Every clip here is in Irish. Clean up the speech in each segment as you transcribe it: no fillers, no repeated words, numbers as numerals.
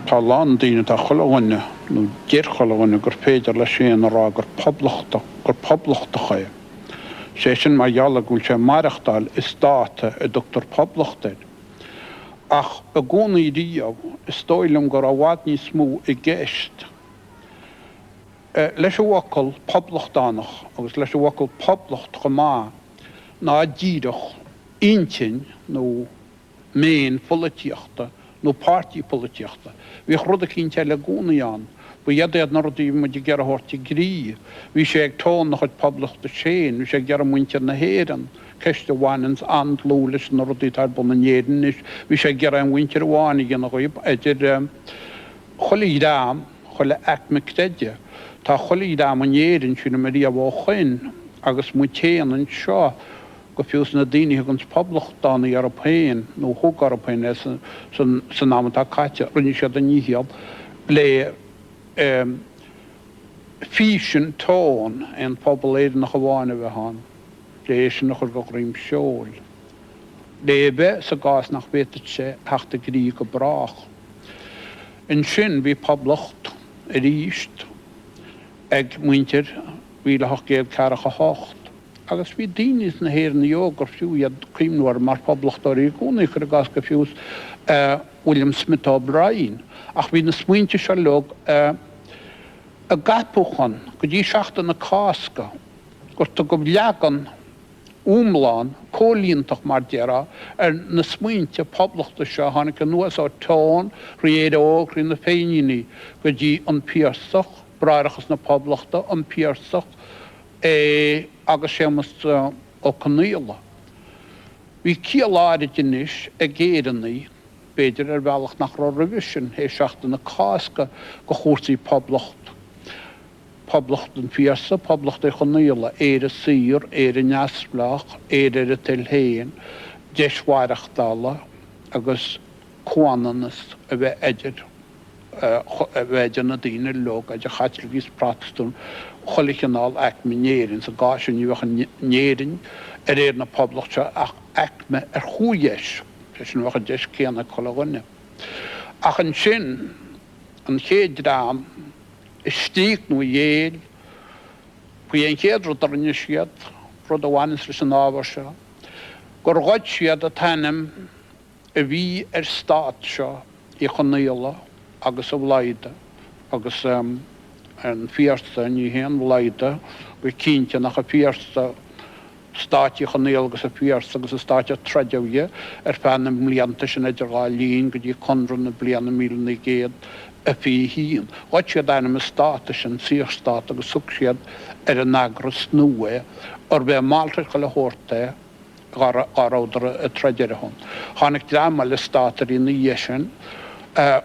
Tá lán daoine tá choilehhaine nó dearchoilehhaine gur féidir le séanará gur poblachta ché. sé sin mar dhealach gúil sé marachtáil is státe a dúchttar poblachtaid. Ach a gcónaí díomh is stoilm gur a bhhaid ní smú i gceist. Leis bhhacail poblachtanach agus leis bhhacail poblacht go má ná díirech intin nó méin polítíochta nó pártí polítíochta. Bhí rud a cinnte le gcónaí an, bu iadad na rudí mu de gear hortí grí. Bhí sé ag tón nach chuid poblachta séin, bhí sé gear muinte na héan, ceiste bhhainins an lúlis na rudí tar bu na néan is, bhí sé gear an muinte bháinnig an chuib idir cholí dám, chola ecmicteide. Tá cholí dám an néan sinna marí a bh chuin agus mu téan an seo go fiús na daoine gans poblachtána Européin nó thug Européin san námantá caite rinne sé a níhiad le físin tón an pobl éidir nach bháine bheitán, lééis sin nach go rím seol. Lébe sa gás nach béte sé heachta grí go brach. In sin bhí poblacht a ríist ag muintir bhíle géad cearacha hocht. Agus bhí daoine na héan na gur fiú iad crímhar mar poblachtarí gúnaí chu gas go fiús William Smith O'Brien. Ach bhí na smuointe se lug a gapúchan go dtí seachta na cásca gur tá go leagan úmláin cólíonnach mar dearra na smuointe poblachta seo tháinig an nuas á tón riéad óg na féiníní go dtí an piarsach brárachas na poblachta an piarsach agus sémas ó caníla. Bhí cialáide inis a géannaí beidir bhealach nach rá revision hé seachta na cásca go chóirsaí poblacht. Poblacht an fiasa, poblacht é caníla, a sír, a neasplach, a tilhéin, deismhairachtála agus cuananas a bheith idir a bheith na daoine log a chaitligís Protestant cholichanál ecme néirin sa gáis an nuach néirin na poblacht se ach ecme chúies sin bhacha deis céanna choilehhaine. Ach an sin an chéad rám is stíic nó dhéal fu an chéad rud arne siad rud a bhhainnis leis an ábhar seo gur ghaid siad a tanim a bhí stát seo i choníla agus a bhlaide agus an fiarsta ní héan bhlaide bhí cínte nach a fiarsta stáití choníl agus a fiarsta agus a stáití treideamhe fanna mlíanta sin idir gá líon go dtí conran na bliana mílna géad a bhí híon. Ghaid siad anam a státa sin síorstát agus sug siad an agras nua ar bheith máiltear go le hórta áráidar a treideire hon. Tháinig dáma le státar í na dhéisin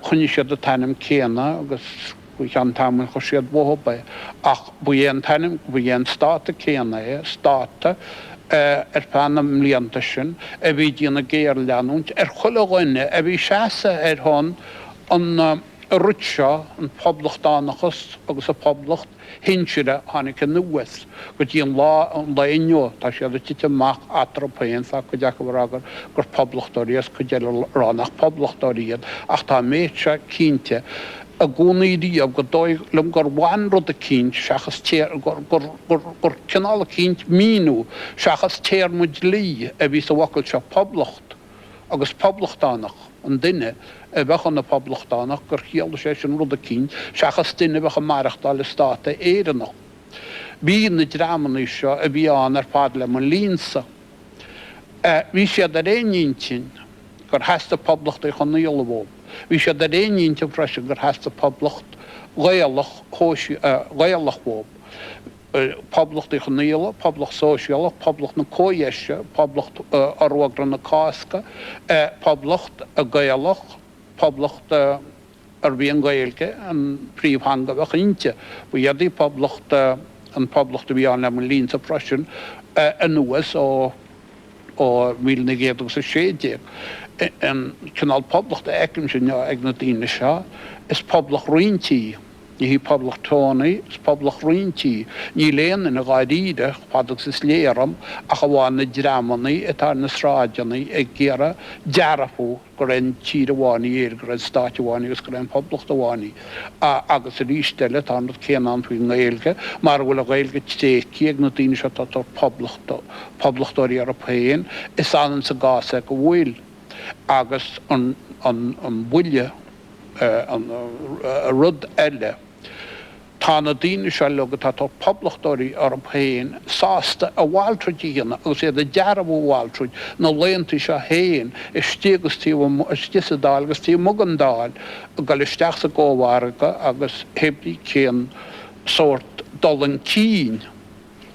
chunne siad a tanim céanna agus an tamil chu siad bhóba ach bu tanim bu státa céanna státa fanna mlíanta sin a bhí díana géar leanúnt choilehhaine a bhí seasa hon an rutseo an poblachtanachas agus a poblacht hinseire tháinig an nuas go dtí an lá an laineo tá siad a títe amach atropéin sa go deach agur gur poblachtarías go déile ránach poblachtaríad ach tá méidse cínte a gcónaí díomh go dóiglim gur bhain rud a cínt seachas téir gur ceannála cínt míú seachas téir muid lí a bhí sa bhacail seo poblacht agus poblachtanach an duine a bhechan na poblachtanach gur chiaala sé sin rud a cínt seachas duine bhecha marachtáil le státa éireannach. Bhí na drámanaí seo a bhí an fad le man línsa. Bhí siad a réintin gur heasta poblacht é choníla bhób. Bhí sé a réonínte freisin gur heasta poblacht ghaolach bhób. Poblacht é choníla, poblacht sóisialach, poblacht na cóhéise, poblacht arhuagra na cásca, poblacht a ghaolach, poblacht ar bhí an gailge an príomhhanga bheith inte. Bu iadí poblacht an poblacht a bhí an le man línta freisin a nuas ó 1960. En canál poblacht a eicem sin ag na daoine seo is poblach rointí ní hí poblach tónaí, poblach rointí, ní léana na gáíide padach is léram a bháin na drámanaí atá na sráideanaí ag géara dearafú go raibh tír amháinaí éir go raibh stáit amháinaí agus go raibh poblach amháinaí agus a rístelle tá céanán faoi ngéilge mar bhfuil a gailge téci ag na daoine seo tá poblachtóirí ar a péin is an sa gása go bhfuil agus an bhuiile a rud eile tá na daoine seo legad tá poblachtóirí ar a péin sásta a bháiltreid dhéana agus iad a dearmh bháiltreid nó léontaí seo héin is stígus tíosadál agus tí mugandáil go isteach sa ggóhharga agus hebrí céan sort dolan cín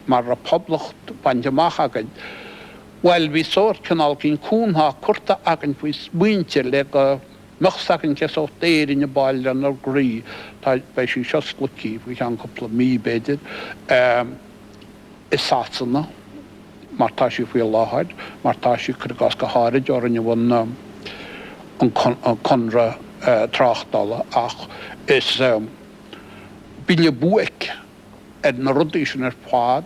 mar a poblacht bandeamach agan. Well bhí sort canál cín cúnha curta agan faoi buinte le go meachsagan ceá déir in na bailile ar grí tá bei sí seosclaí bhí an coppla mí beidir is sásanna mar tá sí faoi láthid mar tá sí chugas go háid ar in bhna an conra tráchtdála ach is bíle buic na rudaí sin ar fád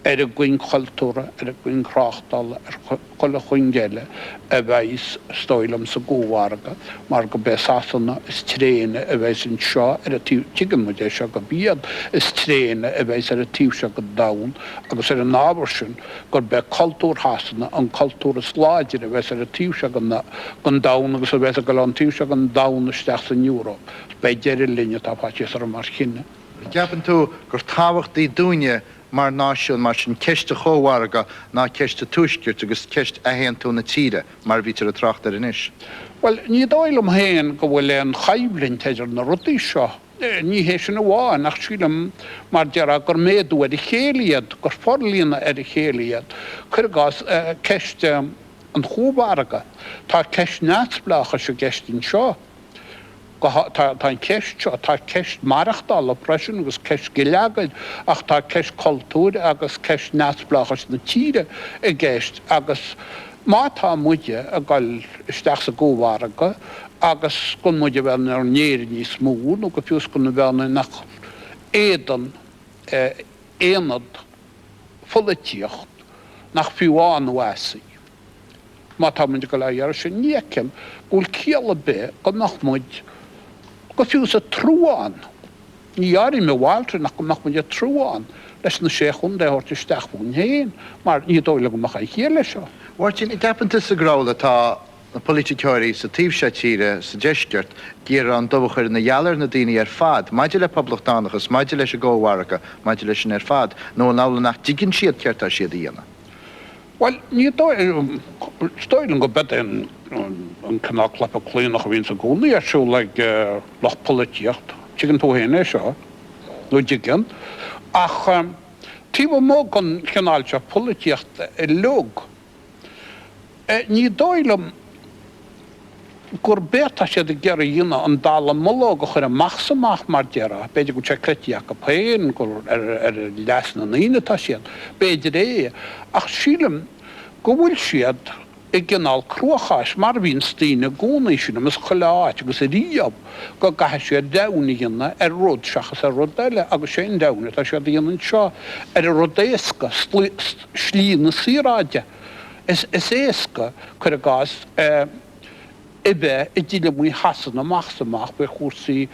a gcuin cultúra a gcuin chráchtdála ar chola chuingéile a bheith stoilm sa ggóhharga mar go be sásanna is tréine a bheith sin seo ar a tígan mu seo go bíad is tréine a bheith ar a tíh seo go dain agus ar an nábhar sin gur be cultúr hasanna an cultúra sláidir a bheith ar a tíh seo go dain agus a bheith go an tíh seo an dain isteach san Eúrop. Bei deidir linne tá páte ar mar chinne. Ceapan tú gur táhachttaí dúine mar náisiún mar sin ceiste chomhharga ná ceiste tuiscirt agus ceist ahéan tú na tíre mar bhítar a trachtar inis. Well, ní dóilm héin go bhfuil an chaimblinn teidir na rudaí seo. Ní hé sin bháin nach sílam mar dearra gur méadú ar i chéaliad gur forlína ar i chéaliad chuirgás ceiste an chomhharga tá ceist neatsblacha se gestin seo. Tá ceist seo tá ceist marachtáil a preisin agus ceist gileagaid ach tá ceist cultúr agus ceist neatsblachas na tíre i gceist agus mátá muide a gáil isteach sa ggóhharga agus gon muide bhena ar néir ní smú nó go fiús gona bhena nach éan éanad folatíocht nach fiúáin wesaí. Mátá muide go lear sin nícem bhfuil céala be go nach muid go fiús a trúáin. Níarí me bháiltre nach go nach muide trúáin leis na séchún de horta isteach bún héin mar ní dóile go macha chéile seo. Bhairtín i dteapanta sa grála tá na políticóirí sa tíobse tíre sa deisceart gur an dobhachar na dheallar na daoine ar fad, maidir le poblachtánagus, maidir leis a ggóhharga, maidir leis sin ar fad, nó an ála nach digann siad ceartá siad a dhéana. Well, ní stoilen go bet an canaclap a clúnach a vín sa gúnaí ar siú le lech polítíocht, tugann tú héine seo, nó digann, ach tíomh mó gan ceanailte polítíocht i lug. Ní dóilm gur béta siad a gear dhéana an dála mulla go chuir a machsamach mar dearra, beidir go sé critiach a péin gur ar leas na naoinetá siad, beidir ach sílam go bhfuil siad i gcinál cruachais mar bhíon stíine gúnaí sin mas choláit agus a ríab go gaithe siad dana dhéanana ar rud seachas a rud eile agus sé dana tá siad dhéanann seo ar a rud éasca slí na síráide. Is éasca chuir a gás ibe i ddíle mí hasan amachsamach be chósaí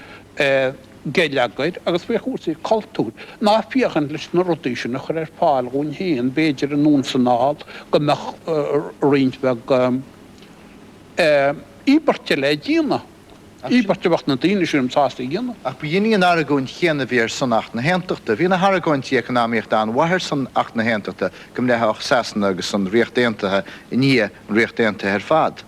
géileagaid agus be chósaí cultúr. Ná fiochan leis na rudaí sin chuir ar fáil ón héan béidir an nún sanáil go meach riintbeh íbarte le díana. Íbarte bhacht na daoine sin sásta dhéana. Ach bu dhéine an aragóin chéanana bhíar san ach na héanteachta, bhí na haragóintí economíocht an wahar san ach na héanteachta gom lethe ach sasanna agus san riochtaontaithe i ní an riochtaontaithe ar fad.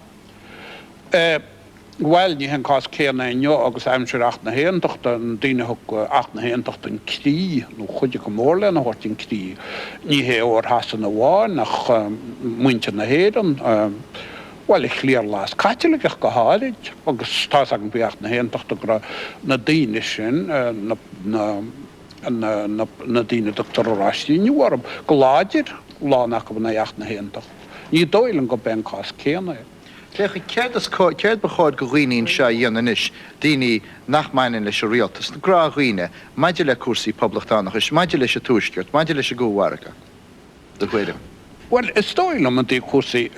Well, ní hen cás céanna inneo agus aimseir ach na héanteachta an daoine thug ach na héanteachta an crí nó chuide go mór le na hort an crí. Ní hé ór hasan na bháin nach muinte na héan. Well, ich léir las caiitileach go háid agus tá an beacht na héanteachta go na daoine sin na daoine doctor ráistí níharm go láidir lánach go na eacht na héanteach. Ní dóilann go ben cás céanna. Decha céir ba cháid go ghoíonn se dhéanais daoine nachmainin leis rialtas na grághine, maidir le cuasaí poblachtánacha, maidir leis a túisceart, maidir leis a gúhharcha do chuidim. Well, is stoil am a dí cuasaí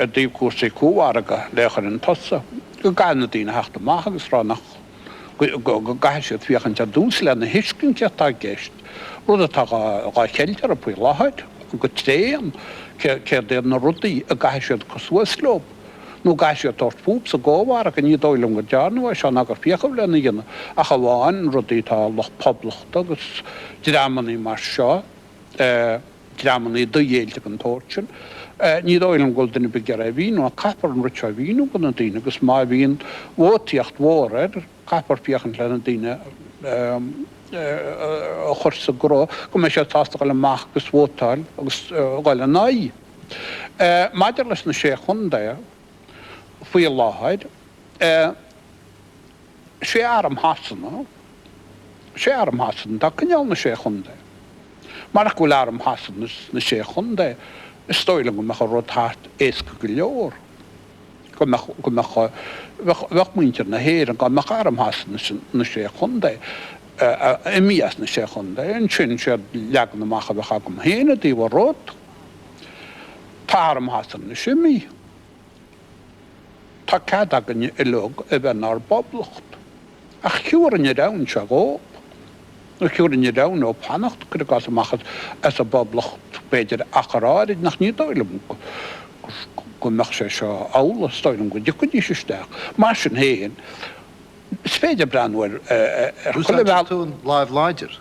cúhharcha lechar an tosa. Go gana dtíine heachta maith agus ránach go gaiisiad fiochan te dús le na hiscin tá gceist. Rud atá gá cheiltear a puoi láthid, go tréan céir déad na rudaí a gaiisiad cosúaslób. Nó gaiisiad tort púp sa ggóhharcha ní dóilm go dearnú a seán agur fiochamh le na dhéanana a chaháin rudaí tá loch poblachta agus drámaní mar seo, drámaní do dhéilte an tóirtin. Ní dóilm goil duna begar a bhín a capar an rute a bhíú go na daine agus má bhíon bhótíocht mhór capar fiochan le na daine chursa gró go me sé tásta le maach gus bhótáil agus gáil naí. Maidir leis na sé chundaia faoi láthid sé am hasanna tá cinneall na sé chundaia. Mar go learm hasan na sé chundaia is stoilm go mecha rudthart éasca go leor. Go mecha bheith muintear na héir an go mecha arm hasan na sé chundaia. I mías na sé chundaia, an sin sé leagan amach a bhecha gom héna díomh rud. Tá arm hasan na simí. Tá cad agan i lug a bheith nar boblacht. Ach ciúran i raun se góp. Na ciúran i raun ó panacht go gas amachad as a boblacht beidir acharáid nach ní dóilm go meach sé seo ála stoilm go dicudí sé steach. Mar sin héin, is féidir breanhfuir tún láimh láidir.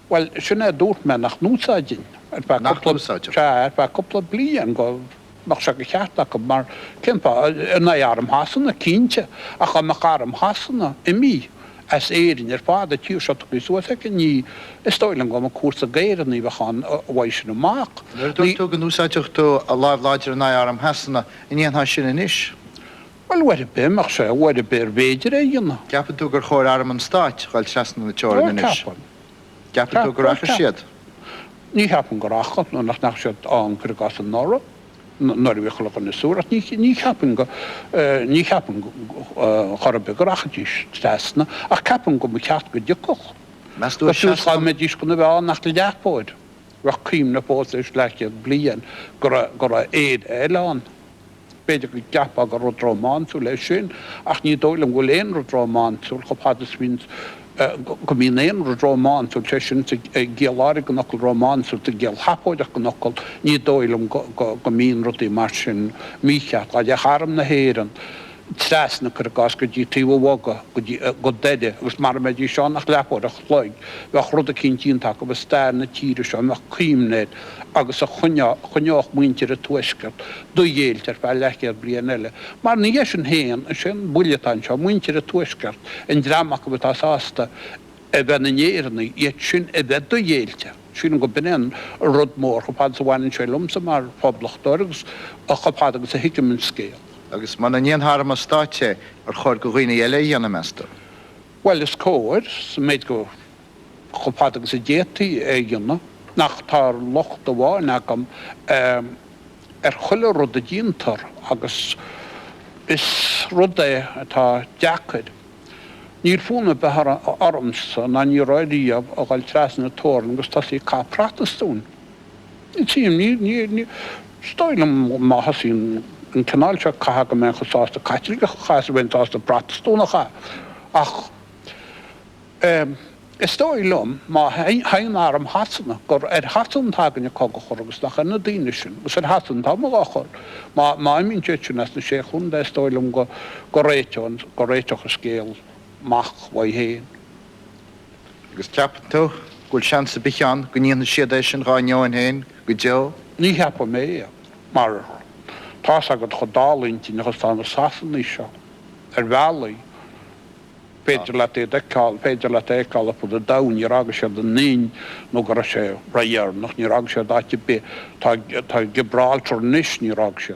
Well, sinna dúirt me nach núsáidin. Nach núsáidin? Ba coppla blian go mach se go cheartach mar cimpa na arm hasanna cínte a cha mach arm hasanna I mí as éirin fád a tíú se go suasa ní is stoilm go a cuasa géiran í bhechan bhaid sin amach. Tú go núsáideach tú a láimh láidir na arm hasanna iníontá sin inis. Well, where be mar sé where be béidir é dhéanana. Ceapan tú gur chóir arm an stáit gáil seasanna na teorin inis. Ceapan tú gur acha siad. Ní heapan go rachad nó nach siad an gur gas an nóra. Nor bhíchala an na súrat ní cheapan go chorbe go rachadís stásna a ceapan go ceart go dicoch. Tá me dís go na bheá nach le deachpóid. Bheith cím na pót leis leicead blian go éad eileán. Beidir go ceapa go rudrámánsú leis sin ach ní dóilm go léon rudrámánsú chopádas vín go mín éon rudrámánsú te sin géaláir go nocil rámánsú te géal hapóideach go nocil ní dóilm go mín rudí mar sin mícheat a de charm na héan Tresna gur gas go dtí tíhhaga go deide agus mar me dí seán nach lepóir a chloig bheith rud a cinntíonnta go bh stair na tíre seo meach cíimnéid agus a chuneoch muintear a tuisceart do dhéiltear bheith lecead blian eile. Mar ní sin héan sin builletáin seo muintear a tuisceart in ddraach go bh tásásta a bheith na néirna iad sin a bheith do dhéilte. Sin go bin rud mór chopád sa bhhain sé lumsa mar poblachtar agus a chopád agus a hiicimin scéal. Agus man an níon a státe ar chóir go ghoine eile dhéana measta. Well, is cóir, méid go chopád agus a détaí é dhéanana, nach tá locht a bháin agam chuile rud a díntar agus is rud é atá deacad. Níl fúna bethar armsa na ní roiíamh a gáil tresna tóran agus tá sí cá protestún. Ní tíim ní stoilm má hasín an canál se caithe go me chusásta caiitiige chaas a bhaintásta protestúnacha ach is dóilm má hain arm hasanna gur hasan tagan có go choragus nach na daine sin, gus hasan tá a chur má mín teún na sé chun de dóilm go réiteach a scéal mach bhaid héin. Agus ceapan tú gúil sean sa bicheán go níon siad é sin gáineáin héin go deo? Ní heapa mé mar Tás agad chodálaintí nach tá na sasanní seo bhelaí féidir le éáil féidir le éáil a fud a dain ní agus sé den nín nó go sé rahéar nach ní rag sé dáte be tá gebráltar níos ní rag sé.